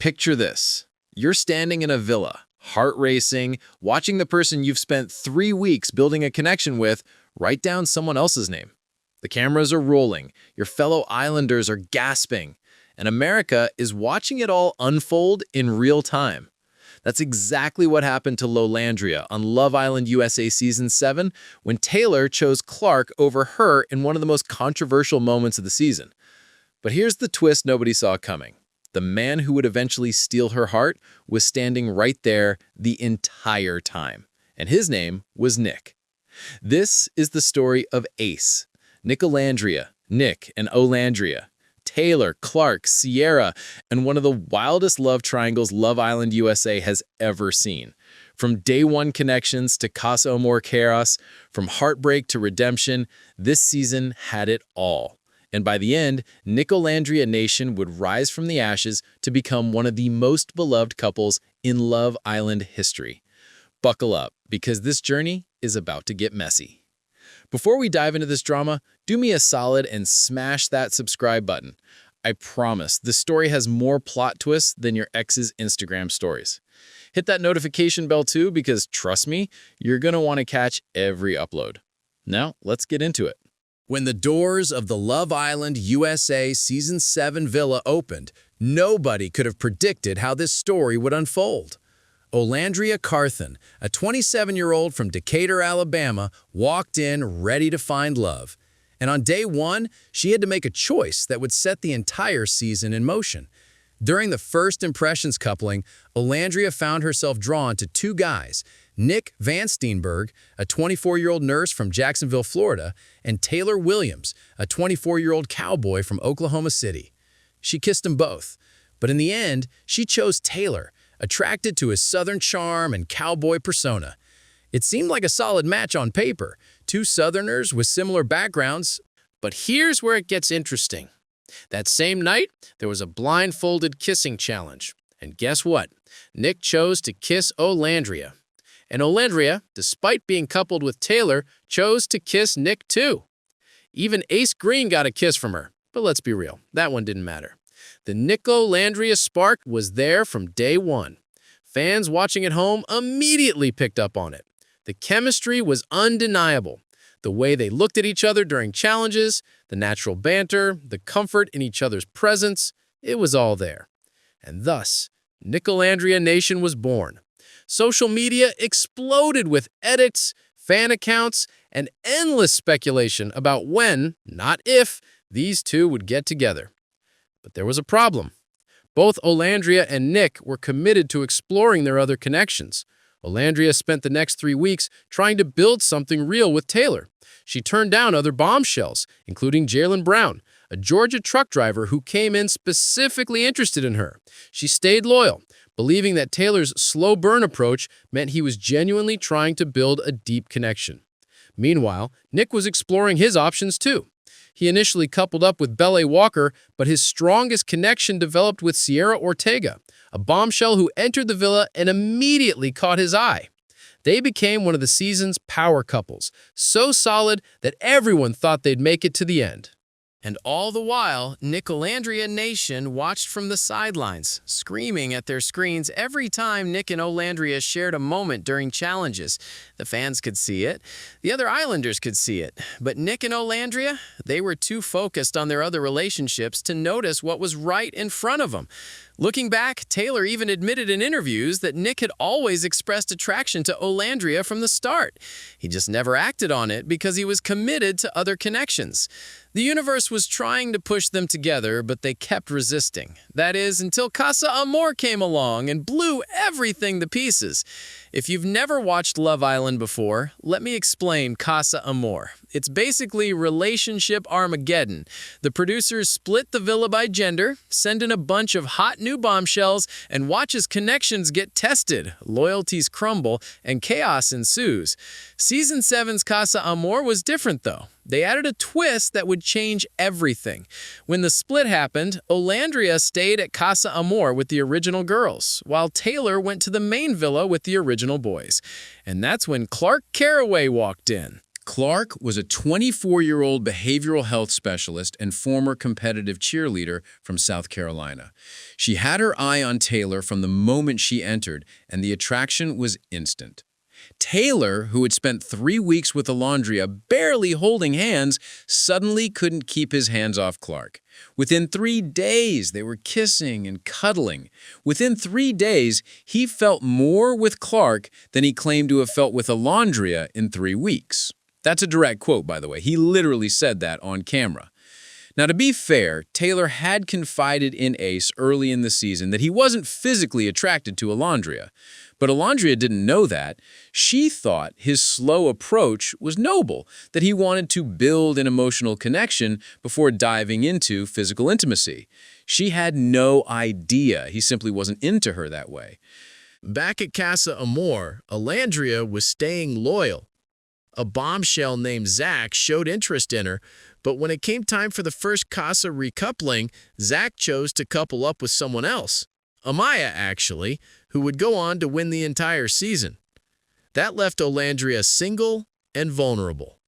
Picture this. You're standing in a villa, heart racing, watching the person you've spent 3 weeks building a connection with write down someone else's name. The cameras are rolling, your fellow islanders are gasping, and America is watching it all unfold in real time. That's exactly what happened to Olandria on Love Island USA Season 7 when Taylor chose Clarke over her in one of the most controversial moments of the season. But here's the twist nobody saw coming. The man who would eventually steal her heart was standing right there the entire time, and his name was Nic. This is the story of Ace, Nicolandria, Nic and Olandria, Taylor, Clarke, Cierra, and one of the wildest love triangles Love Island USA has ever seen. From day one connections to Casa Amor chaos, from heartbreak to redemption, this season had it all. And by the end, Nicolandria Nation would rise from the ashes to become one of the most beloved couples in Love Island history. Buckle up, because this journey is about to get messy. Before we dive into this drama, do me a solid and smash that subscribe button. I promise, this story has more plot twists than your ex's Instagram stories. Hit that notification bell too, because trust me, you're going to want to catch every upload. Now, let's get into it. When the doors of the Love Island USA Season 7 villa opened, nobody could have predicted how this story would unfold. Olandria Carthen, a 27-year-old from Decatur, Alabama, walked in ready to find love. And on day one, she had to make a choice that would set the entire season in motion. During the first impressions coupling, Olandria found herself drawn to two guys, Nic Vansteenberghe, a 24-year-old nurse from Jacksonville, Florida, and Taylor Williams, a 24-year-old cowboy from Oklahoma City. She kissed them both, but in the end, she chose Taylor, attracted to his southern charm and cowboy persona. It seemed like a solid match on paper, two Southerners with similar backgrounds. But here's where it gets interesting. That same night, there was a blindfolded kissing challenge. And guess what? Nic chose to kiss Olandria. And Olandria, despite being coupled with Taylor, chose to kiss Nic too. Even Ace Green got a kiss from her. But let's be real, that one didn't matter. The Nicolandria spark was there from day one. Fans watching at home immediately picked up on it. The chemistry was undeniable. The way they looked at each other during challenges, the natural banter, the comfort in each other's presence, it was all there. And thus, Nicolandria Nation was born. Social media exploded with edits, fan accounts, and endless speculation about when, not if, these two would get together. But there was a problem. Both Olandria and Nic were committed to exploring their other connections. Olandria spent the next 3 weeks trying to build something real with Taylor. She turned down other bombshells, including Jalen Brown, a Georgia truck driver who came in specifically interested in her. She stayed loyal, believing that Taylor's slow burn approach meant he was genuinely trying to build a deep connection. Meanwhile, Nic was exploring his options too. He initially coupled up with Belle Walker, but his strongest connection developed with Cierra Ortega, a bombshell who entered the villa and immediately caught his eye. They became one of the season's power couples, so solid that everyone thought they'd make it to the end. And all the while, Nicolandria Nation watched from the sidelines, screaming at their screens every time Nic and Olandria shared a moment during challenges. The fans could see it. The other islanders could see it. But Nic and Olandria, they were too focused on their other relationships to notice what was right in front of them. Looking back, Taylor even admitted in interviews that Nic had always expressed attraction to Olandria from the start. He just never acted on it because he was committed to other connections. The universe was trying to push them together, but they kept resisting. That is, until Casa Amor came along and blew everything to pieces. If you've never watched Love Island before, let me explain Casa Amor. It's basically relationship Armageddon. The producers split the villa by gender, send in a bunch of hot new bombshells, and watch as connections get tested, loyalties crumble, and chaos ensues. Season 7's Casa Amor was different, though. They added a twist that would change everything. When the split happened, Olandria stayed at Casa Amor with the original girls, while Taylor went to the main villa with the original boys. And that's when Clarke Caraway walked in. Clarke was a 24-year-old behavioral health specialist and former competitive cheerleader from South Carolina. She had her eye on Taylor from the moment she entered, and the attraction was instant. Taylor, who had spent 3 weeks with Olandria barely holding hands, suddenly couldn't keep his hands off Clarke. Within 3 days, they were kissing and cuddling. Within 3 days, he felt more with Clarke than he claimed to have felt with Olandria in 3 weeks. That's a direct quote, by the way. He literally said that on camera. Now, to be fair, Taylor had confided in Ace early in the season that he wasn't physically attracted to Olandria. But Olandria didn't know that. She thought his slow approach was noble, that he wanted to build an emotional connection before diving into physical intimacy. She had no idea he simply wasn't into her that way. Back at Casa Amor, Olandria was staying loyal. A bombshell named Zach showed interest in her, but when it came time for the first Casa recoupling, Zach chose to couple up with someone else. Amaya, actually, who would go on to win the entire season. That left Olandria single and vulnerable.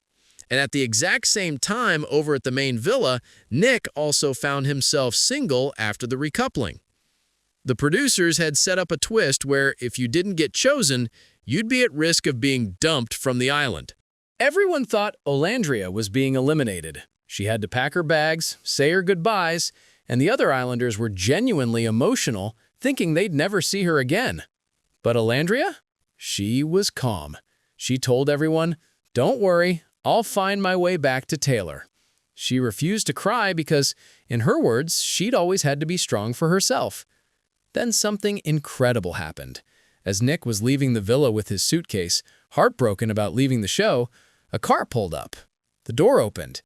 And at the exact same time, over at the main villa, Nic also found himself single after the recoupling. The producers had set up a twist where if you didn't get chosen, you'd be at risk of being dumped from the island. Everyone thought Olandria was being eliminated. She had to pack her bags, say her goodbyes, and the other islanders were genuinely emotional, thinking they'd never see her again. But Olandria? She was calm. She told everyone, "Don't worry, I'll find my way back to Taylor." She refused to cry because, in her words, she'd always had to be strong for herself. Then something incredible happened. As Nic was leaving the villa with his suitcase, heartbroken about leaving the show, a car pulled up. The door opened,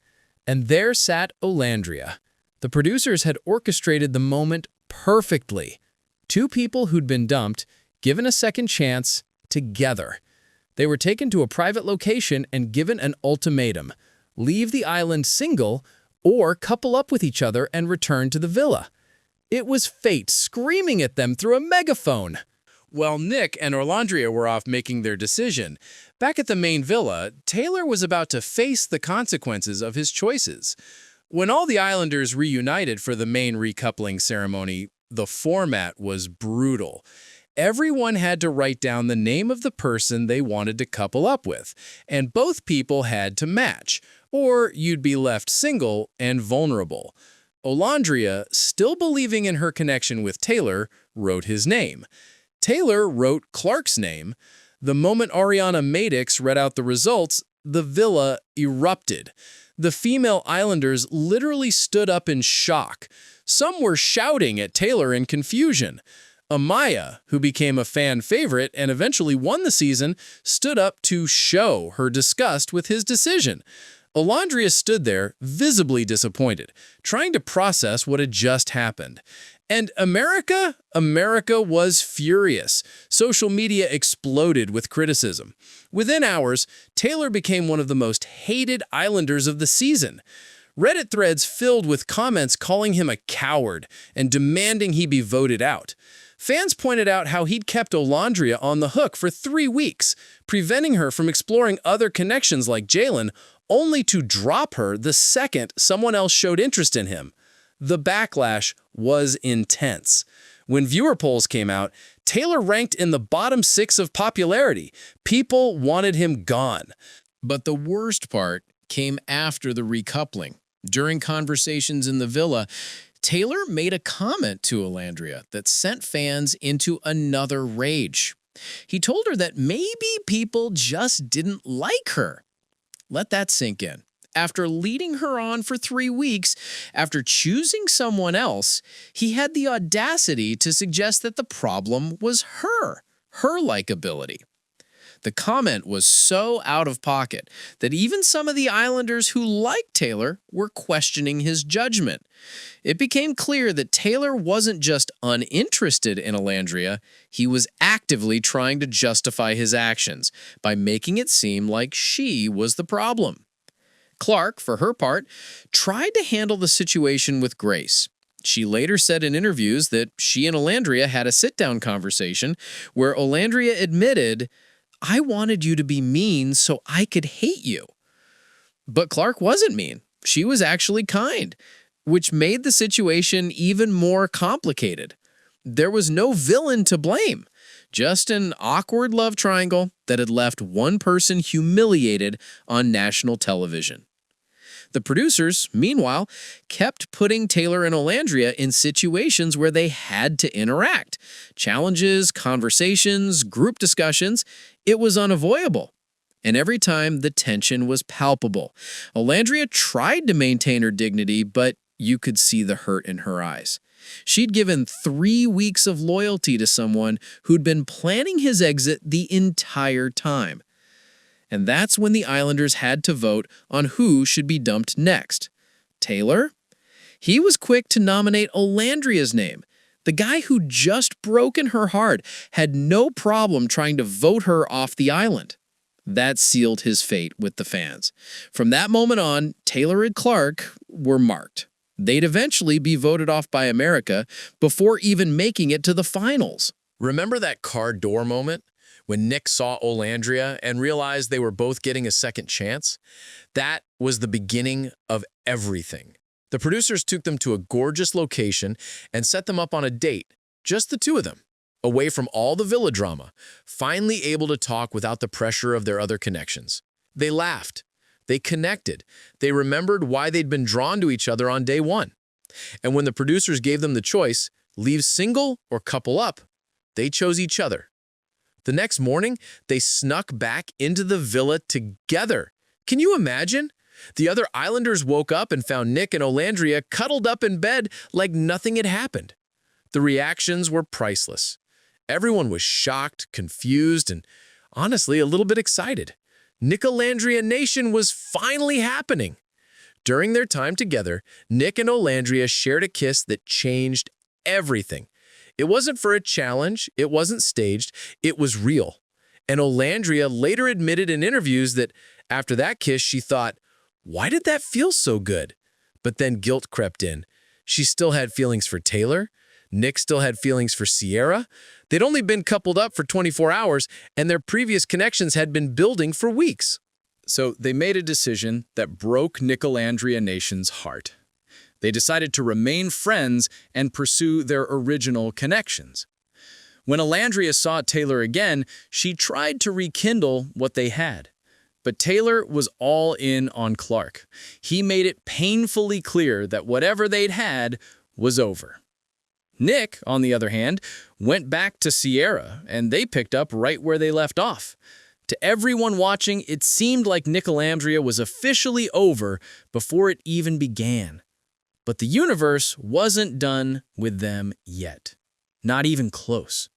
and there sat Olandria. The producers had orchestrated the moment perfectly. 2 people who'd been dumped, given a second chance, together. They were taken to a private location and given an ultimatum: leave the island single or couple up with each other and return to the villa. It was fate screaming at them through a megaphone. While Nic and Olandria were off making their decision, back at the main villa, Taylor was about to face the consequences of his choices. When all the islanders reunited for the main recoupling ceremony, the format was brutal. Everyone had to write down the name of the person they wanted to couple up with, and both people had to match, or you'd be left single and vulnerable. Olandria, still believing in her connection with Taylor, wrote his name. Taylor wrote Clarke's name. The moment Ariana Madix read out the results, the villa erupted. The female islanders literally stood up in shock. Some were shouting at Taylor in confusion. Amaya, who became a fan favorite and eventually won the season, stood up to show her disgust with his decision. Olandria stood there, visibly disappointed, trying to process what had just happened. And America was furious. Social media exploded with criticism. Within hours, Taylor became one of the most hated islanders of the season. Reddit threads filled with comments calling him a coward and demanding he be voted out. Fans pointed out how he'd kept Olandria on the hook for 3 weeks, preventing her from exploring other connections like Jalen, only to drop her the second someone else showed interest in him. The backlash was intense. When viewer polls came out, Taylor ranked in the bottom 6 of popularity. People wanted him gone. But the worst part came after the recoupling. During conversations in the villa, Taylor made a comment to Olandria that sent fans into another rage. He told her that maybe people just didn't like her. Let that sink in. After leading her on for 3 weeks, after choosing someone else, he had the audacity to suggest that the problem was her likability. The comment was so out of pocket that even some of the islanders who liked Taylor were questioning his judgment. It became clear that Taylor wasn't just uninterested in Olandria, he was actively trying to justify his actions by making it seem like she was the problem. Clarke, for her part, tried to handle the situation with grace. She later said in interviews that she and Olandria had a sit-down conversation where Olandria admitted, "I wanted you to be mean so I could hate you." But Clarke wasn't mean. She was actually kind, which made the situation even more complicated. There was no villain to blame, just an awkward love triangle that had left one person humiliated on national television. The producers, meanwhile, kept putting Taylor and Olandria in situations where they had to interact. Challenges, conversations, group discussions. It was unavoidable. And every time, the tension was palpable. Olandria tried to maintain her dignity, but you could see the hurt in her eyes. She'd given 3 weeks of loyalty to someone who'd been planning his exit the entire time. And that's when the Islanders had to vote on who should be dumped next. Taylor? He was quick to nominate Olandria's name. The guy who just broken her heart had no problem trying to vote her off the island. That sealed his fate with the fans. From that moment on, Taylor and Clarke were marked. They'd eventually be voted off by America before even making it to the finals. Remember that car door moment when Nic saw Olandria and realized they were both getting a second chance? That was the beginning of everything. The producers took them to a gorgeous location and set them up on a date, just the two of them, away from all the villa drama, finally able to talk without the pressure of their other connections. They laughed. They connected. They remembered why they'd been drawn to each other on day one. And when the producers gave them the choice, leave single or couple up, they chose each other. The next morning, they snuck back into the villa together. Can you imagine? The other Islanders woke up and found Nic and Olandria cuddled up in bed like nothing had happened. The reactions were priceless. Everyone was shocked, confused, and honestly a little bit excited. Nicolandria Nation was finally happening. During their time together, Nic and Olandria shared a kiss that changed everything. It wasn't for a challenge, it wasn't staged, it was real. And Olandria later admitted in interviews that after that kiss she thought, why did that feel so good? But then guilt crept in. She still had feelings for Taylor. Nic still had feelings for Cierra. They'd only been coupled up for 24 hours, and their previous connections had been building for weeks. So they made a decision that broke Nicolandria Nation's heart. They decided to remain friends and pursue their original connections. When Olandria saw Taylor again, she tried to rekindle what they had. But Taylor was all in on Clarke. He made it painfully clear that whatever they'd had was over. Nic, on the other hand, went back to Cierra, and they picked up right where they left off. To everyone watching, it seemed like Nicolandria was officially over before it even began. But the universe wasn't done with them yet. Not even close.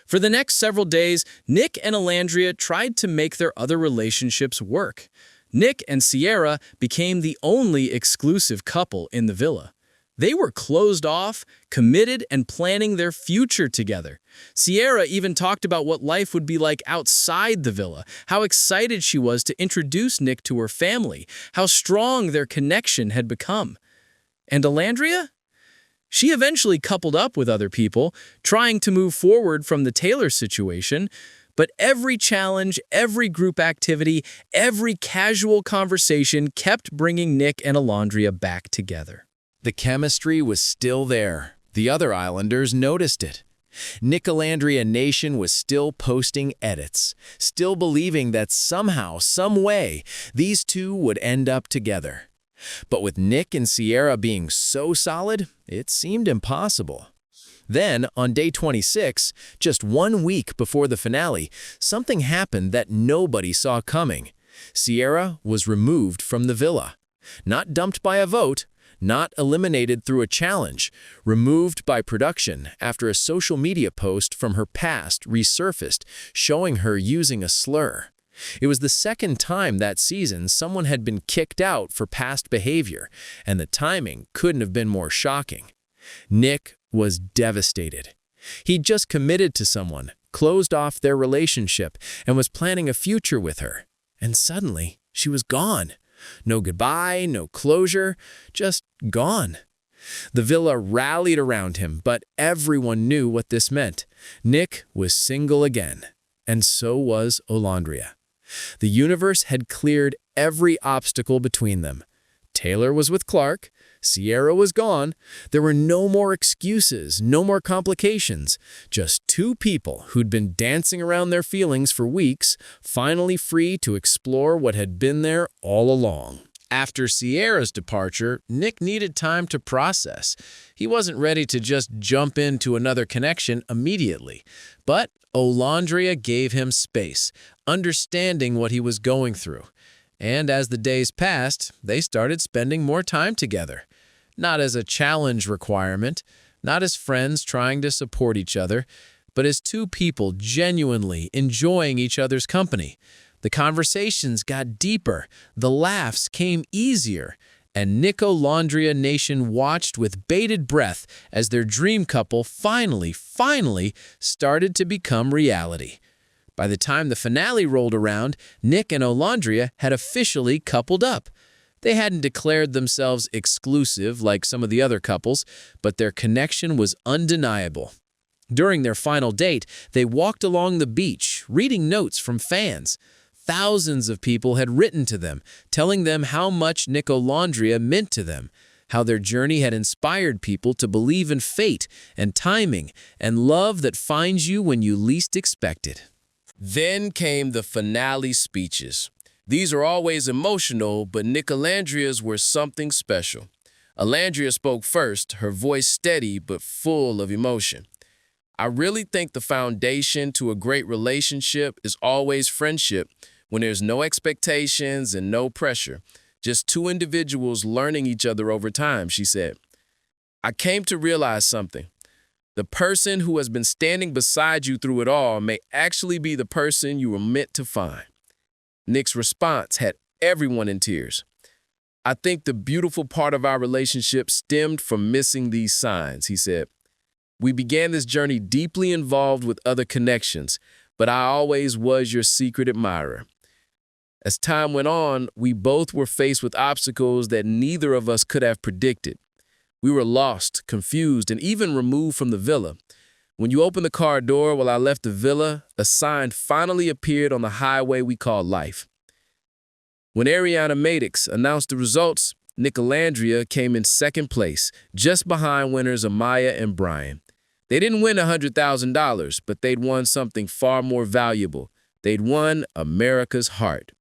For the next several days, Nic and Olandria tried to make their other relationships work. Nic and Cierra became the only exclusive couple in the villa. They were closed off, committed, and planning their future together. Cierra even talked about what life would be like outside the villa, how excited she was to introduce Nic to her family, how strong their connection had become. And Olandria? She eventually coupled up with other people, trying to move forward from the Taylor situation, but every challenge, every group activity, every casual conversation kept bringing Nic and Olandria back together. The chemistry was still there. The other Islanders noticed it. Nicolandria Nation was still posting edits, still believing that somehow, some way, these two would end up together. But with Nic and Cierra being so solid, it seemed impossible. Then, on day 26, just 1 week before the finale, something happened that nobody saw coming. Cierra was removed from the villa. Not dumped by a vote, not eliminated through a challenge, removed by production after a social media post from her past resurfaced, showing her using a slur. It was the second time that season someone had been kicked out for past behavior, and the timing couldn't have been more shocking. Nic was devastated. He'd just committed to someone, closed off their relationship, and was planning a future with her. And suddenly, she was gone. No goodbye, no closure, just gone. The villa rallied around him, but everyone knew what this meant. Nic was single again, and so was Olandria. The universe had cleared every obstacle between them. Taylor was with Clarke, Cierra was gone. There were no more excuses, no more complications. Just two people who'd been dancing around their feelings for weeks, finally free to explore what had been there all along. After Cierra's departure, Nic needed time to process. He wasn't ready to just jump into another connection immediately. But Olandria gave him space, understanding what he was going through. And as the days passed, they started spending more time together. Not as a challenge requirement, not as friends trying to support each other, but as two people genuinely enjoying each other's company. The conversations got deeper, the laughs came easier, and Nicolandria Nation watched with bated breath as their dream couple finally started to become reality. By the time the finale rolled around, Nic and Olandria had officially coupled up. They hadn't declared themselves exclusive like some of the other couples, but their connection was undeniable. During their final date, they walked along the beach, reading notes from fans. Thousands of people had written to them, telling them how much Nicolandria meant to them, how their journey had inspired people to believe in fate and timing and love that finds you when you least expect it. Then came the finale speeches. These are always emotional, but Nicolandria's were something special. Olandria spoke first, her voice steady but full of emotion. I really think the foundation to a great relationship is always friendship, when there's no expectations and no pressure, just two individuals learning each other over time, she said. I came to realize something. The person who has been standing beside you through it all may actually be the person you were meant to find. Nic's response had everyone in tears. I think the beautiful part of our relationship stemmed from missing these signs, he said. We began this journey deeply involved with other connections, but I always was your secret admirer. As time went on, we both were faced with obstacles that neither of us could have predicted. We were lost, confused, and even removed from the villa. When you opened the car door while I left the villa, a sign finally appeared on the highway we call life. When Ariana Madix announced the results, Nicolandria came in second place, just behind winners Amaya and Brian. They didn't win $100,000, but they'd won something far more valuable. They'd won America's heart.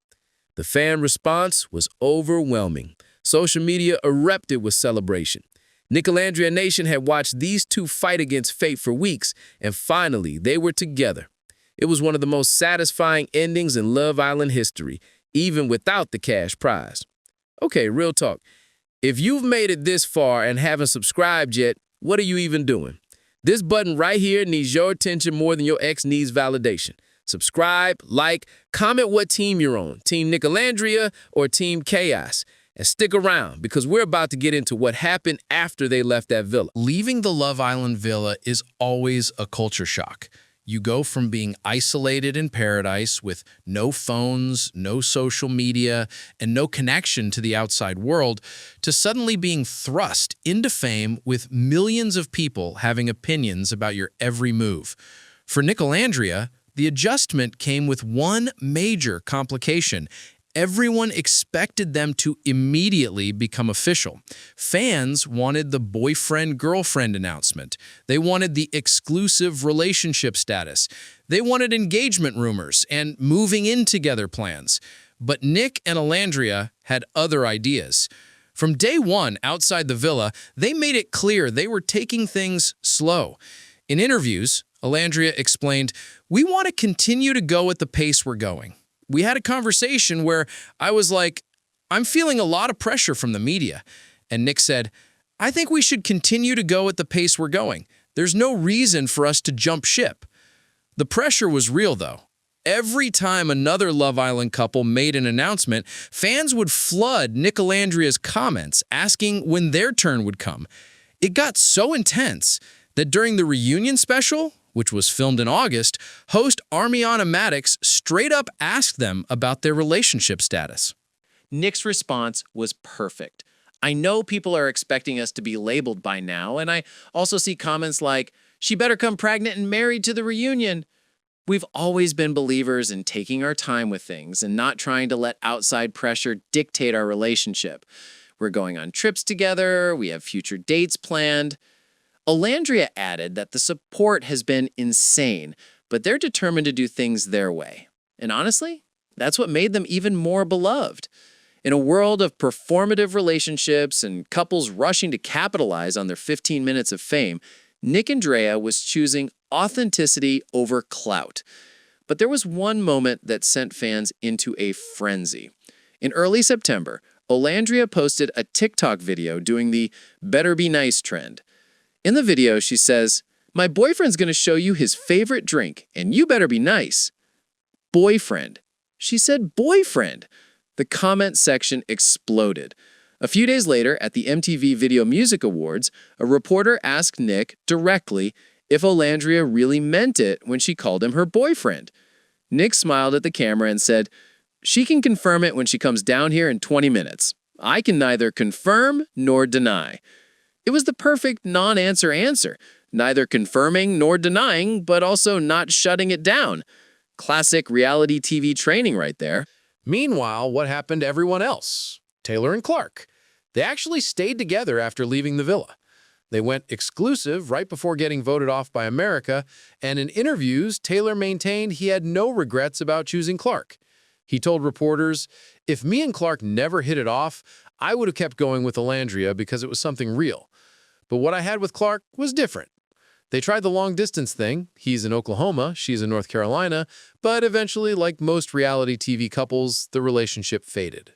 The fan response was overwhelming. Social media erupted with celebration. Nicolandria Nation had watched these two fight against fate for weeks, and finally, they were together. It was one of the most satisfying endings in Love Island history, even without the cash prize. Okay, real talk. If you've made it this far and haven't subscribed yet, what are you even doing? This button right here needs your attention more than your ex needs validation. Subscribe, like, comment what team you're on, Team Nicolandria or Team Chaos. And stick around, because we're about to get into what happened after they left that villa. Leaving the Love Island villa is always a culture shock. You go from being isolated in paradise with no phones, no social media, and no connection to the outside world to suddenly being thrust into fame with millions of people having opinions about your every move. For Nicolandria, the adjustment came with one major complication. Everyone expected them to immediately become official. Fans wanted the boyfriend-girlfriend announcement. They wanted the exclusive relationship status. They wanted engagement rumors and moving-in together plans. But Nic and Olandria had other ideas. From day one outside the villa, they made it clear they were taking things slow. In interviews, Olandria explained, "We want to continue to go at the pace we're going." We had a conversation where I was like, I'm feeling a lot of pressure from the media. And Nic said, I think we should continue to go at the pace we're going. There's no reason for us to jump ship. The pressure was real, though. Every time another Love Island couple made an announcement, fans would flood Nicolandria's comments asking when their turn would come. It got so intense that during the reunion special, which was filmed in August, host Ariana Madix straight up asked them about their relationship status. Nic's response was perfect. I know people are expecting us to be labeled by now, and I also see comments like, she better come pregnant and married to the reunion. We've always been believers in taking our time with things and not trying to let outside pressure dictate our relationship. We're going on trips together, we have future dates planned. Olandria added that the support has been insane, but they're determined to do things their way. And honestly, that's what made them even more beloved. In a world of performative relationships and couples rushing to capitalize on their 15 minutes of fame, Nic and Olandria was choosing authenticity over clout. But there was one moment that sent fans into a frenzy. In early September, Olandria posted a TikTok video doing the "better be nice" trend. In the video, she says, "My boyfriend's gonna show you his favorite drink, and you better be nice." Boyfriend. She said boyfriend. The comment section exploded. A few days later, at the MTV Video Music Awards, a reporter asked Nic directly if Olandria really meant it when she called him her boyfriend. Nic smiled at the camera and said, "She can confirm it when she comes down here in 20 minutes. I can neither confirm nor deny." It was the perfect non-answer answer, neither confirming nor denying, but also not shutting it down. Classic reality TV training right there. Meanwhile, what happened to everyone else? Taylor and Clarke. They actually stayed together after leaving the villa. They went exclusive right before getting voted off by America, and in interviews, Taylor maintained he had no regrets about choosing Clarke. He told reporters, "If me and Clarke never hit it off, I would have kept going with Olandria because it was something real. But what I had with Clarke was different. They tried the long-distance thing. He's in Oklahoma, she's in North Carolina, but eventually, like most reality TV couples, the relationship faded.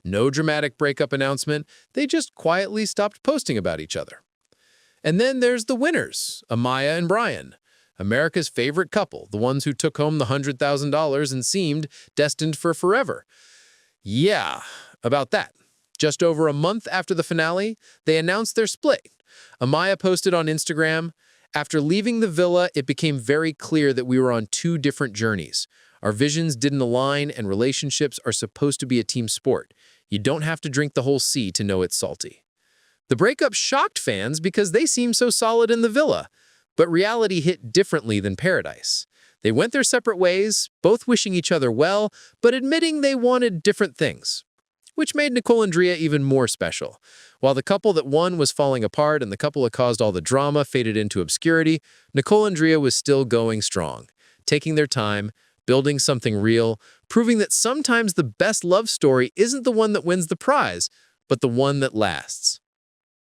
No dramatic breakup announcement, they just quietly stopped posting about each other." And then there's the winners, Amaya and Brian, America's favorite couple, the ones who took home the $100,000 and seemed destined for forever. Yeah, about that. Just over a month after the finale, they announced their split. Amaya posted on Instagram, "After leaving the villa, it became very clear that we were on two different journeys. Our visions didn't align, and relationships are supposed to be a team sport. You don't have to drink the whole sea to know it's salty." The breakup shocked fans because they seemed so solid in the villa, but reality hit differently than paradise. They went their separate ways, both wishing each other well, but admitting they wanted different things, which made Nicolandria even more special. While the couple that won was falling apart and the couple that caused all the drama faded into obscurity, Nicolandria was still going strong, taking their time, building something real, proving that sometimes the best love story isn't the one that wins the prize, but the one that lasts.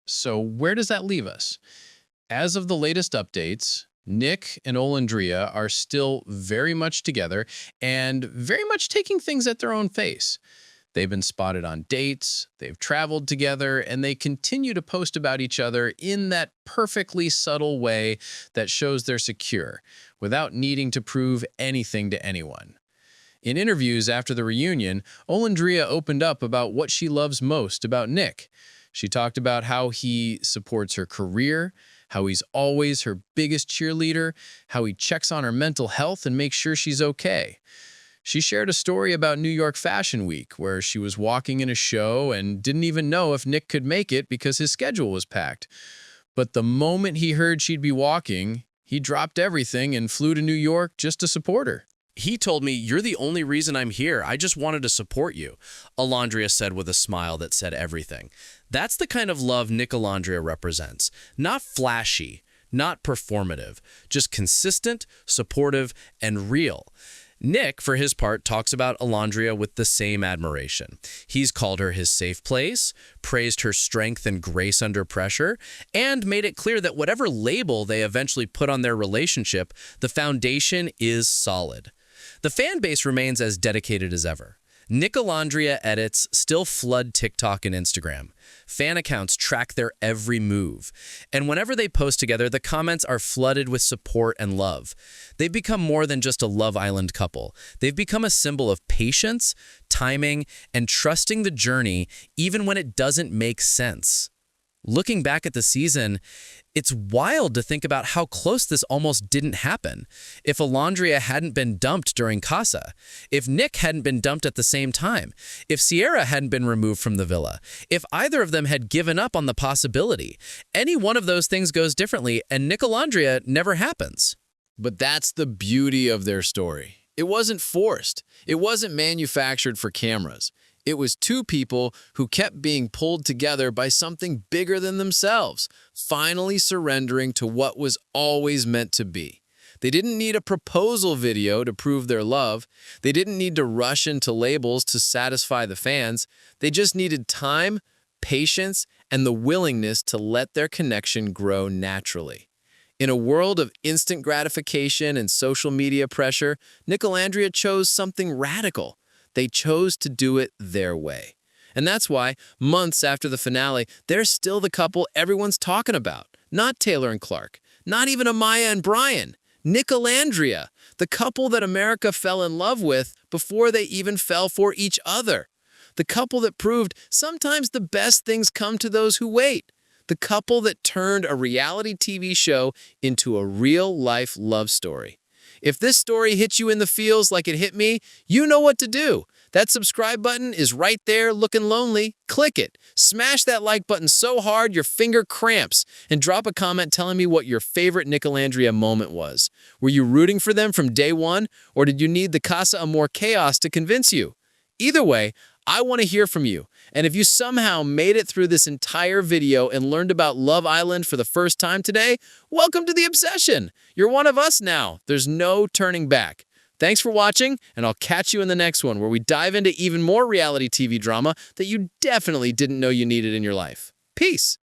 So where does that leave us? As of the latest updates, Nic and Olandria are still very much together and very much taking things at their own pace. They've been spotted on dates, they've traveled together, and they continue to post about each other in that perfectly subtle way that shows they're secure, without needing to prove anything to anyone. In interviews after the reunion, Olandria opened up about what she loves most about Nic. She talked about how he supports her career, how he's always her biggest cheerleader, how he checks on her mental health and makes sure she's okay. She shared a story about New York Fashion Week, where she was walking in a show and didn't even know if Nic could make it because his schedule was packed. But the moment he heard she'd be walking, he dropped everything and flew to New York just to support her. "He told me, 'You're the only reason I'm here. I just wanted to support you,'" Olandria said with a smile that said everything. That's the kind of love Nicolandria represents. Not flashy, not performative, just consistent, supportive, and real. Nic, for his part, talks about Olandria with the same admiration. He's called her his safe place, praised her strength and grace under pressure, and made it clear that whatever label they eventually put on their relationship, the foundation is solid. The fan base remains as dedicated as ever. Nicolandria edits still flood TikTok and Instagram. Fan accounts track their every move. And whenever they post together, the comments are flooded with support and love. They've become more than just a Love Island couple. They've become a symbol of patience, timing, and trusting the journey even when it doesn't make sense. Looking back at the season, it's wild to think about how close this almost didn't happen. If Olandria hadn't been dumped during Casa, if Nic hadn't been dumped at the same time, if Cierra hadn't been removed from the villa, if either of them had given up on the possibility, any one of those things goes differently and Nicolandria never happens. But that's the beauty of their story. It wasn't forced. It wasn't manufactured for cameras. It was two people who kept being pulled together by something bigger than themselves, finally surrendering to what was always meant to be. They didn't need a proposal video to prove their love. They didn't need to rush into labels to satisfy the fans. They just needed time, patience, and the willingness to let their connection grow naturally. In a world of instant gratification and social media pressure, Nicolandria chose something radical. They chose to do it their way. And that's why, months after the finale, they're still the couple everyone's talking about. Not Taylor and Clarke, not even Amaya and Brian. Nicolandria, the couple that America fell in love with before they even fell for each other. The couple that proved sometimes the best things come to those who wait. The couple that turned a reality TV show into a real-life love story. If this story hits you in the feels like it hit me, you know what to do. That subscribe button is right there looking lonely. Click it. Smash that like button so hard your finger cramps. And drop a comment telling me what your favorite Nicolandria moment was. Were you rooting for them from day one, or did you need the Casa Amor chaos to convince you? Either way, I want to hear from you. And if you somehow made it through this entire video and learned about Love Island for the first time today, welcome to the obsession. You're one of us now. There's no turning back. Thanks for watching, and I'll catch you in the next one where we dive into even more reality TV drama that you definitely didn't know you needed in your life. Peace.